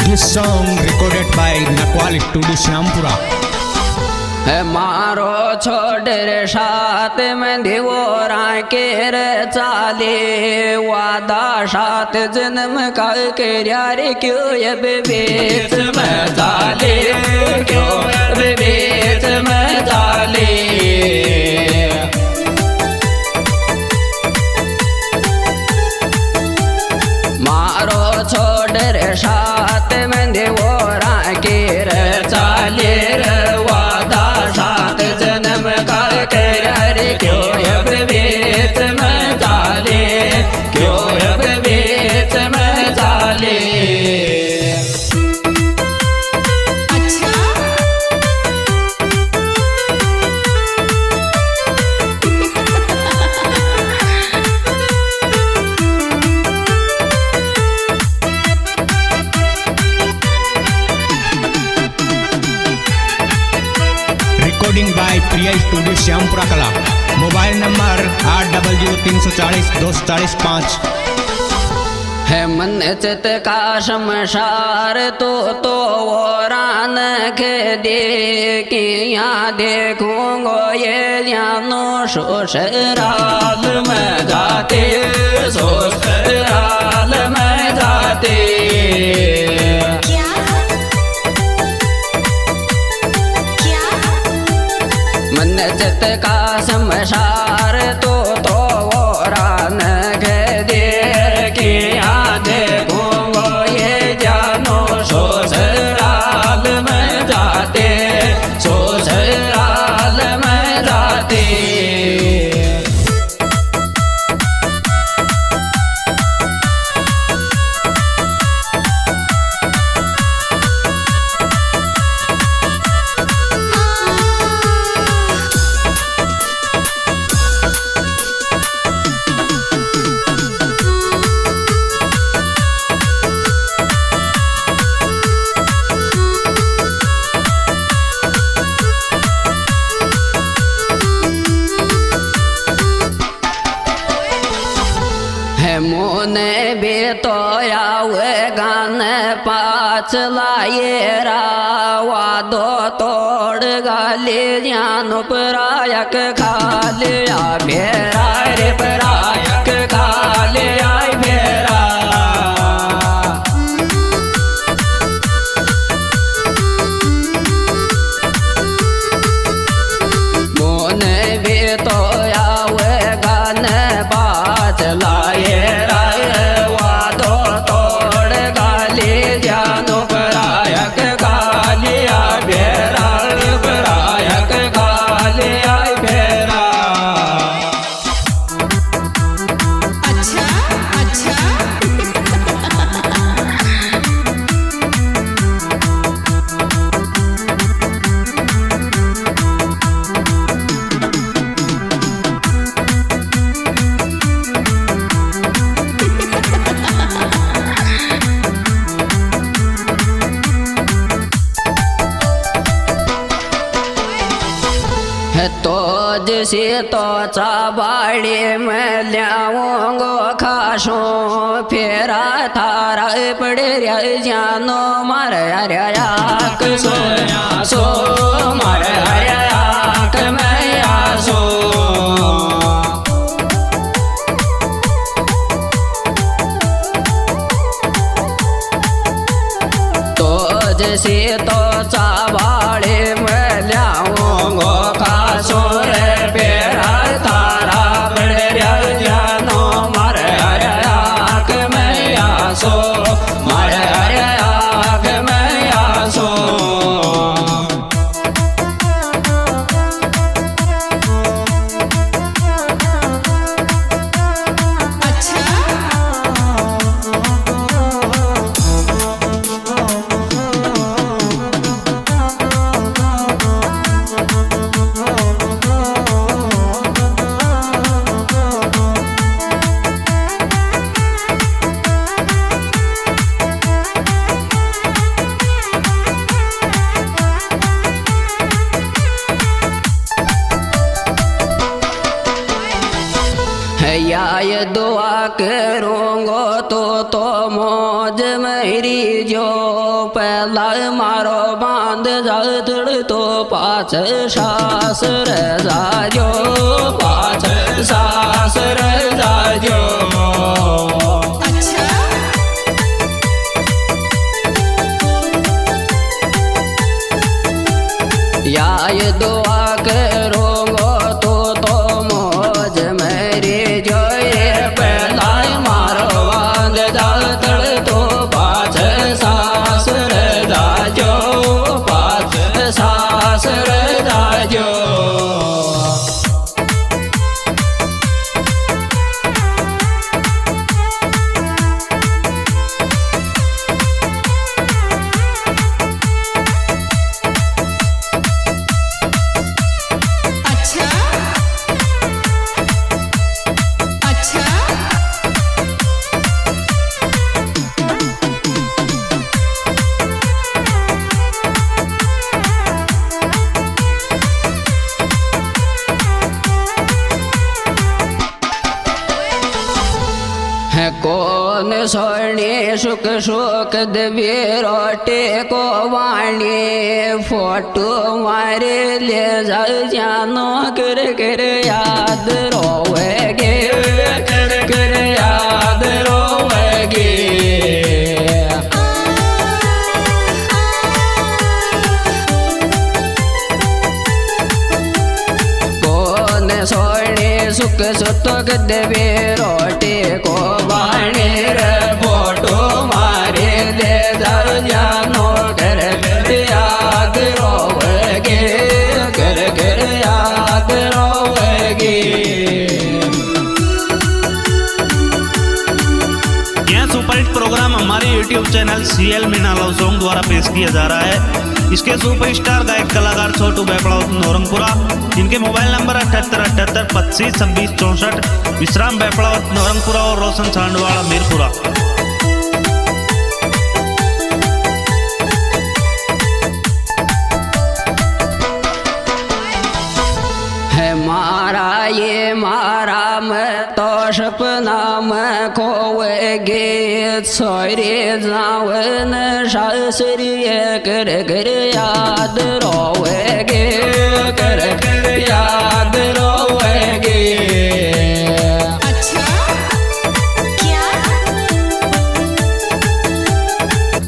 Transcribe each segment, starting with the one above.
This song recorded by Nakwal Studio Shyampura. है मारो छोड़ रे साथ में दिवोरा के रे चाले वादा साथ जन्म का के यारे क्यों ये बेबेत में चाले क्यों बेबेत में चाले मारो छोड़ रे साथ में दिवोरा के रे चाले रे वादा साथ जन्म का के यारे क्यों ये बेबेत में चाले क्यों ये बेबेत में चाले Recording by Priya Studio Shyampura Kala. Mobile number 8003402445. है मन चित का शमशार तो रान के दे कि यहाँ देखूंगो ये जानो ससुराल में जाते ससुराल में जाते मन चित का शमशार तो रान के दे कि यहाँ देखूंगो ये जानो ससुराल में जाते ससुराल में जाते मोने भी तो आवे गाने पाच लाए रावादो तोड़ गाली जानो परायक खालिया बेरा रे परायक खालिया बेरा मोने भी तो आवे गाने पाच लाए तो जिसे तो चाबाड़ी में लियाऊंगो खासो फेरा थारा पड़े रे जानो मारे आक सो सो मारे आक में आसो तो जैसे तो चाबाड़ी में लियाऊंगो खासो रे पेरा तारा बड़े रे जानो मारे आक में आसो मारे आक में आसो या ये दुआ करूँगो तो मौज मेरी जो पहला मारो बांध जाड़ तो पाँच सास रह जाजो पाँच सास रह जाजो। या ये दुआ करूँगो तो मौज मेरी जो ये पहला मारो बांध जाड़ तो पाँच सास रह जाजो पाँच सास रह जाजो। है कौन सोने सुख सुख देवी रोटे को वाणी फोटो मारे ले जा जानो कर याद रोवेगे कर याद रोवेगे। कौन सोने सुख सुख देवी रोटे को वाणी रे फोटो मारे ले जानो कर याद रोवेगे कर याद रोवेगे। यह सुपरहिट प्रोग्राम हमारे YouTube channel CL Meena love song द्वारा पेश किया जा रहा है। इसके सुपरस्टार गायक कलाकार छोटू बेपड़ाउत नौरंगपुरा, जिनके मोबाइल नंबर 7878252664, विश्राम बेपड़ाउत नौरंगपुरा और रोशन सांडवाड़ा मीरपुरा। है मारा ये मारा मैं तो सपना में खोवेगे सोरे जावन सासरी कर याद रोवेगे कर याद रोवेगे।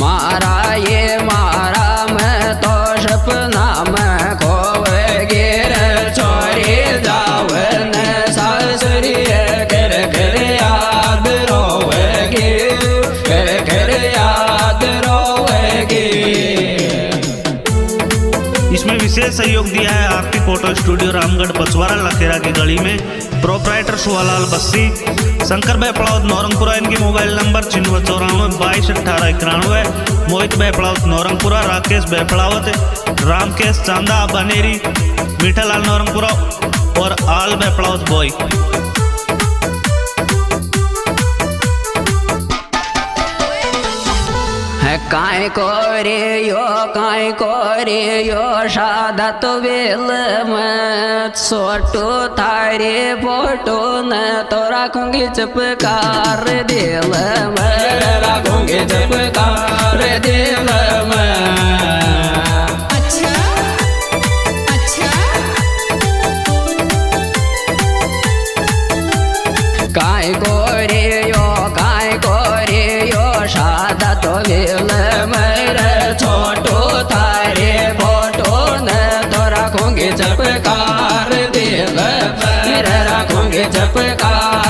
मारा ये मारा मैं तो सपना में खोवेगे छोरे जावन सासरी कर याद रोवेगे कर याद रोवेगे। इसमें विशेष सहयोग दिया है आरती फोटो स्टूडियो रामगढ़ पचवारा लखेरा की गली में। प्रोपराइटर सुहालाल बस्सी, शंकर बेपड़ाउत नौरंगपुरा, इनकी मोबाइल नंबर 9694221891। मोहित बेपड़ाउत नौरंगपुरा, राकेश बेपड़ावत, रामकेश चांदा बनेरी, मीठालाल नौरंगपुरा और आल बेपड़ाउत बॉय। काय करे यो सादा तो बेल में छोटो थारे फोटो न तो रखूंगी चपकार दिल में रखूंगी चपकार दिल में। काय करे यो सादा तो बेल मेरे छोटो थारे फोटो न तो रखूंगी चपकार दिल मेरे रखूंगी चपकार।